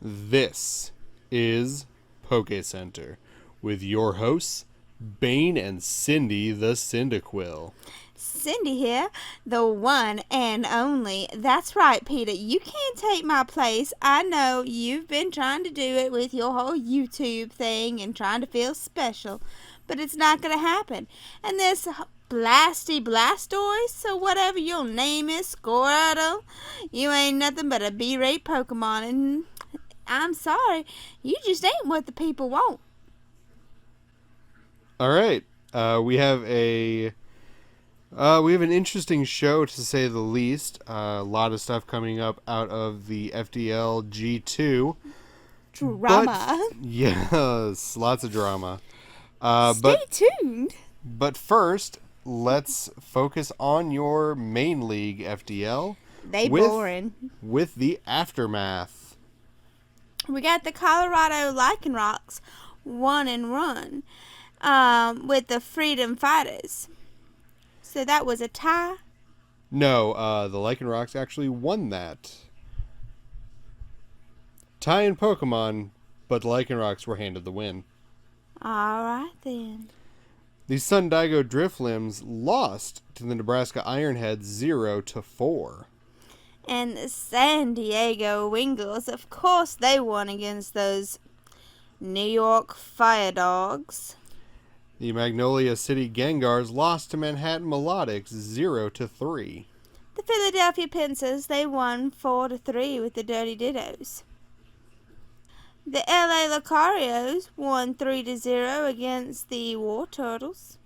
This is PokeCenter with your hosts, Bane and Cindy the Cyndaquil. Cindy here, the one and only. That's right, Peter. You can't take my place. I know you've been trying to do it with your whole YouTube thing and trying to feel special, but it's not going to happen. And this Blasty Blastoise, or whatever your name is, Squirtle, you ain't nothing but a B-rate Pokemon, and I'm sorry, you just ain't what the people want. All right, we have an interesting show to say the least. A lot of stuff coming up out of the FDL G2. Drama. Yes, lots of drama. Stay tuned. But first, let's focus on your main league, FDL. Boring. With the aftermath. We got the Colorado Lycanrocs 1-1 with the Freedom Fighters. So that was a tie? No, the Lycanrocs actually won that. Tie in Pokemon, but the Lycanrocs were handed the win. Alright then. The Sundigo Driflims lost to the Nebraska Ironheads 0-4. And the San Diego Wingles, of course they won against those New York Fire Dogs. The Magnolia City Gengars lost to Manhattan Melodics 0-3. The Philadelphia Pincers, they won 4-3 with the Dirty Dittos. The LA Lucarios won 3-0 against the War Turtles.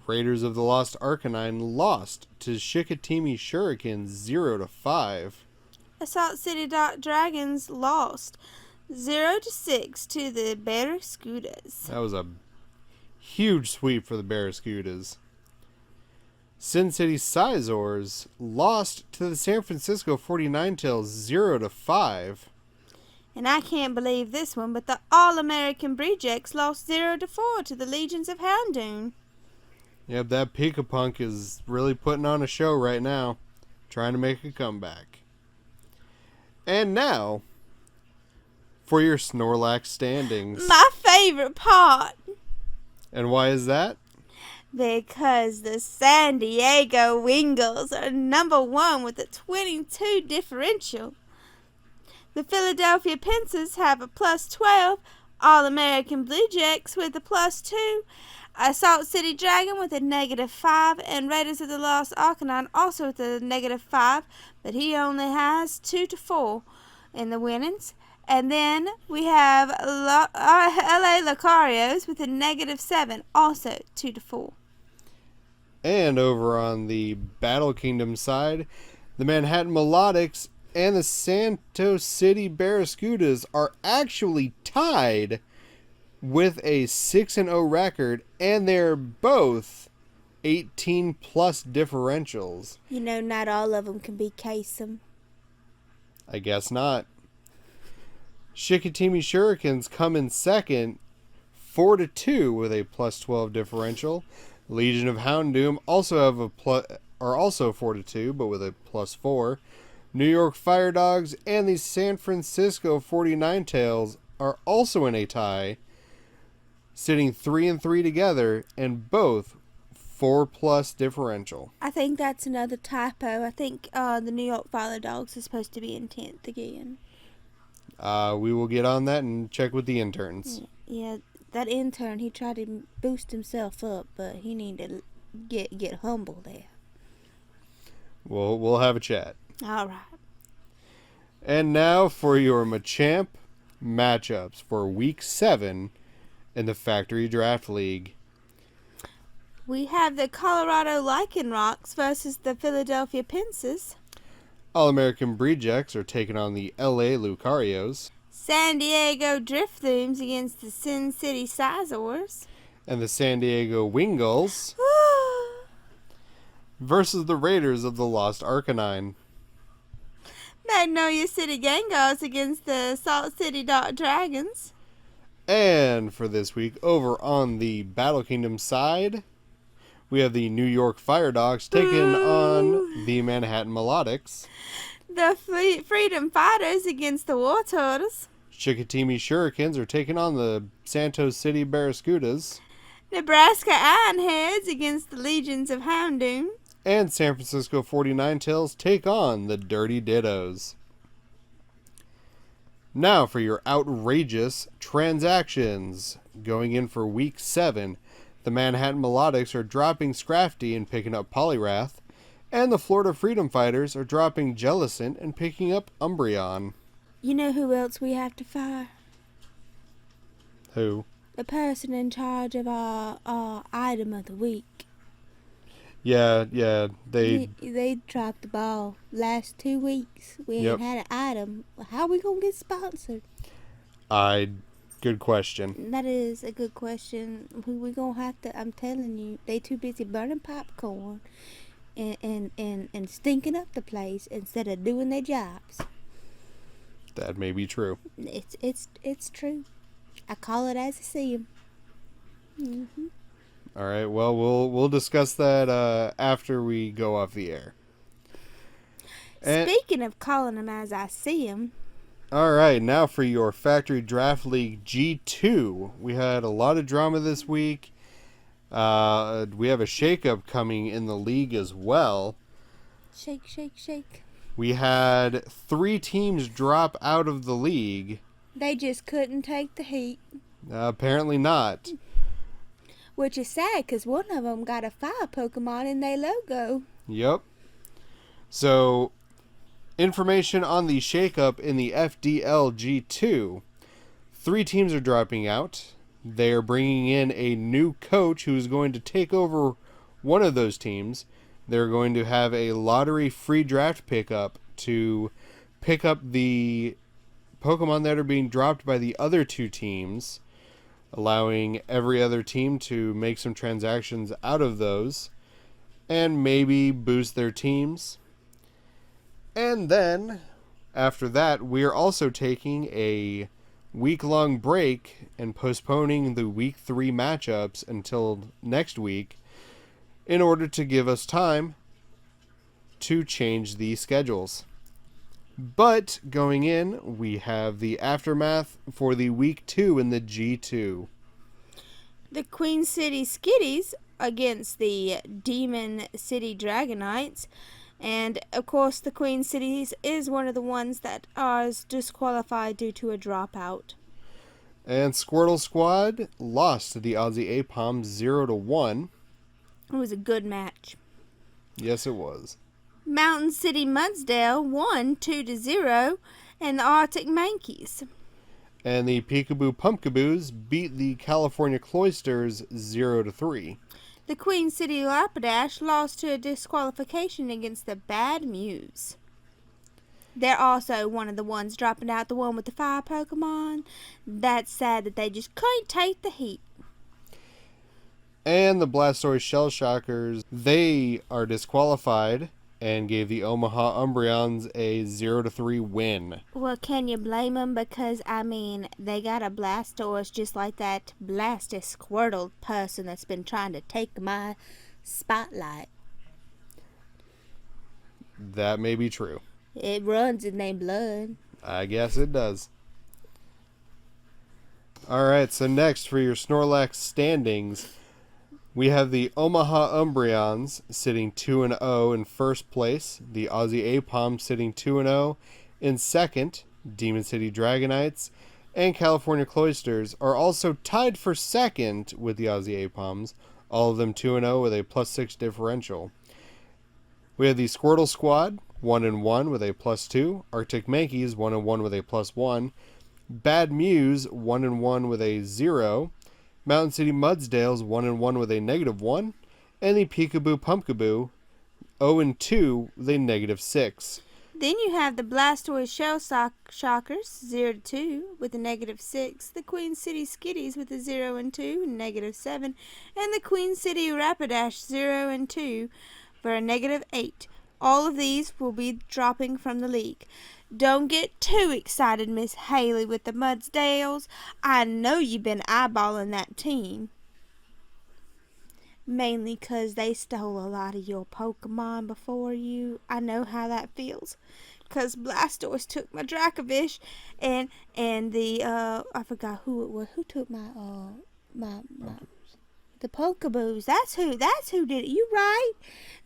Raiders of the Lost Arcanine lost to Shikatimi Shurikens 0-5. Assault City Dragons lost 0-6 to the Barracudas. That was a huge sweep for the Barracudas. Sin City Sizors lost to the San Francisco 49tails 0-5. And I can't believe this one, but the All-American Breejecks lost 0-4 to the Legions of Houndoom. Yep, that Pikapunk is really putting on a show right now, trying to make a comeback. And now, for your Snorlax standings. My favorite part. And why is that? Because the San Diego Wingles are number 1 with a 22 differential. The Philadelphia Pincers have a +12, All-American Blue Jacks with a +2, Assault City Dragon with a -5, and Raiders of the Lost Arcanine also with a -5, but he only has 2-4 in the winnings. And then we have LA Lucarios with a -7, also 2-4. And over on the Battle Kingdom side, the Manhattan Melodics and the Santos City Barracudas are actually tied with a 6-0 record, and they're both 18+ differentials. You know, not all of them can be Kasem. I guess not. Shikatimi Shurikens come in second, 4-2 with a +12 differential. Legion of Houndoom also are also 4-2, but with a +4. New York Fire Dogs and the San Francisco 49tails are also in a tie, sitting 3-3 together, and both 4+ differential. I think that's another typo. I think the New York Fire Dogs is supposed to be in 10th again. We will get on that and check with the interns. Yeah, that intern, he tried to boost himself up, but he needed to get humble there. We'll have a chat. All right. And now for your Machamp matchups for Week 7 in the Factory Draft League. We have the Colorado Lycanrocs versus the Philadelphia Pincers. All-American Breejecks are taking on the LA Lucarios. San Diego Driflooms against the Sin City Sizors. And the San Diego Wingles versus the Raiders of the Lost Arcanine. Magnolia City Gengars against the Salt City Dark Dragons. And for this week, over on the Battle Kingdom side, we have the New York Fire Dogs taking on the Manhattan Melodics. The Freedom Fighters against the War Turtles. Chickatimi Shurikens are taking on the Santos City Barracudas. Nebraska Ironheads against the Legions of Houndoom. And San Francisco 49 Tails take on the Dirty Dittos. Now for your outrageous transactions. Going in for Week 7, the Manhattan Melodics are dropping Scrafty and picking up Poliwrath, and the Florida Freedom Fighters are dropping Jellicent and picking up Umbreon. You know who else we have to fire? Who? The person in charge of our item of the week. Yeah, They dropped the ball last 2 weeks. We ain't had an item. How are we gonna get sponsored? Good question. That is a good question. We gonna have to. I'm telling you, they too busy burning popcorn and stinking up the place instead of doing their jobs. That may be true. It's true. I call it as I see them. Mm-hmm. All right. Well, we'll discuss that after we go off the air. Speaking of calling them as I see them. All right. Now for your Factory Draft League G2. We had a lot of drama this week. We have a shakeup coming in the league as well. Shake, shake, shake. We had 3 teams drop out of the league. They just couldn't take the heat. Apparently not. Which is sad, because one of them got a fire Pokemon in their logo. Yep. So, information on the shakeup in the FDL G2. 3 teams are dropping out. They are bringing in a new coach who is going to take over one of those teams. They're going to have a lottery free draft pickup to pick up the Pokemon that are being dropped by the other 2 teams, allowing every other team to make some transactions out of those and maybe boost their teams. And then, after that, we are also taking a week-long break and postponing the Week 3 matchups until next week in order to give us time to change the schedules. But going in, we have the aftermath for the Week 2 in the G2. The Queen City Skitties against the Demon City Dragonites. And, of course, the Queen Cities is one of the ones that is disqualified due to a dropout. And Squirtle Squad lost to the Aussie Apom 0-1. It was a good match. Yes, it was. Mountain City Mudsdale won 2-0, and the Arctic Mankeys. And the Peekaboo Pumpkaboos beat the California Cloisters 0-3. The Queen City Lapidash lost to a disqualification against the Bad Muse. They're also one of the ones dropping out, the one with the fire Pokemon. That's sad that they just couldn't take the heat. And the Blastoise Shell Shockers, they are disqualified and gave the Omaha Umbreons a 0-3 win. Well, can you blame them? Because, I mean, they got a Blastoise just like that Blastus Squirtle person that's been trying to take my spotlight. That may be true. It runs in their blood. I guess it does. Alright, so next for your Snorlax standings, we have the Omaha Umbreons sitting 2-0 in first place. The Aussie Apom sitting 2-0 in second. Demon City Dragonites and California Cloisters are also tied for second with the Aussie Apoms. All of them 2-0 with a +6 differential. We have the Squirtle Squad 1-1 with a +2. Arctic Mankeys 1-1 with a +1. Bad Muse 1-1 with a 0. Mountain City Mudsdales 1-1 with a -1, and the Peekaboo Pumpkaboo 0-2 with a -6. Then you have the Blastoise Shell Shockers 0-2 with a -6, the Queen City Skitties with a 0-2, -7, and the Queen City Rapidash 0-2 for a -8. All of these will be dropping from the league. Don't get too excited, Miss Haley, with the Mudsdales. I know you've been eyeballing that team. Mainly 'cause they stole a lot of your Pokemon before you. I know how that feels. because Blastoise took my Dracovish, and the I forgot who it was. Who took my the Pokeballs? That's who did it. You right?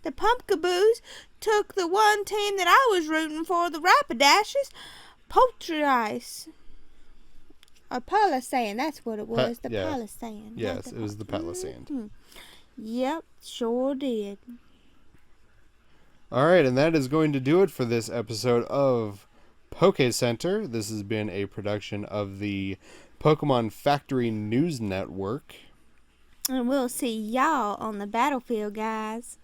The Pumpkaboos took the one team that I was rooting for, the Rapidashes. Poltergeist. Or Palisand, that's what it was. Palisand. Yes, it was the Palisand. Mm-hmm. Yep, sure did. All right, and that is going to do it for this episode of PokeCenter. This has been a production of the Pokemon Factory News Network. And we'll see y'all on the battlefield, guys.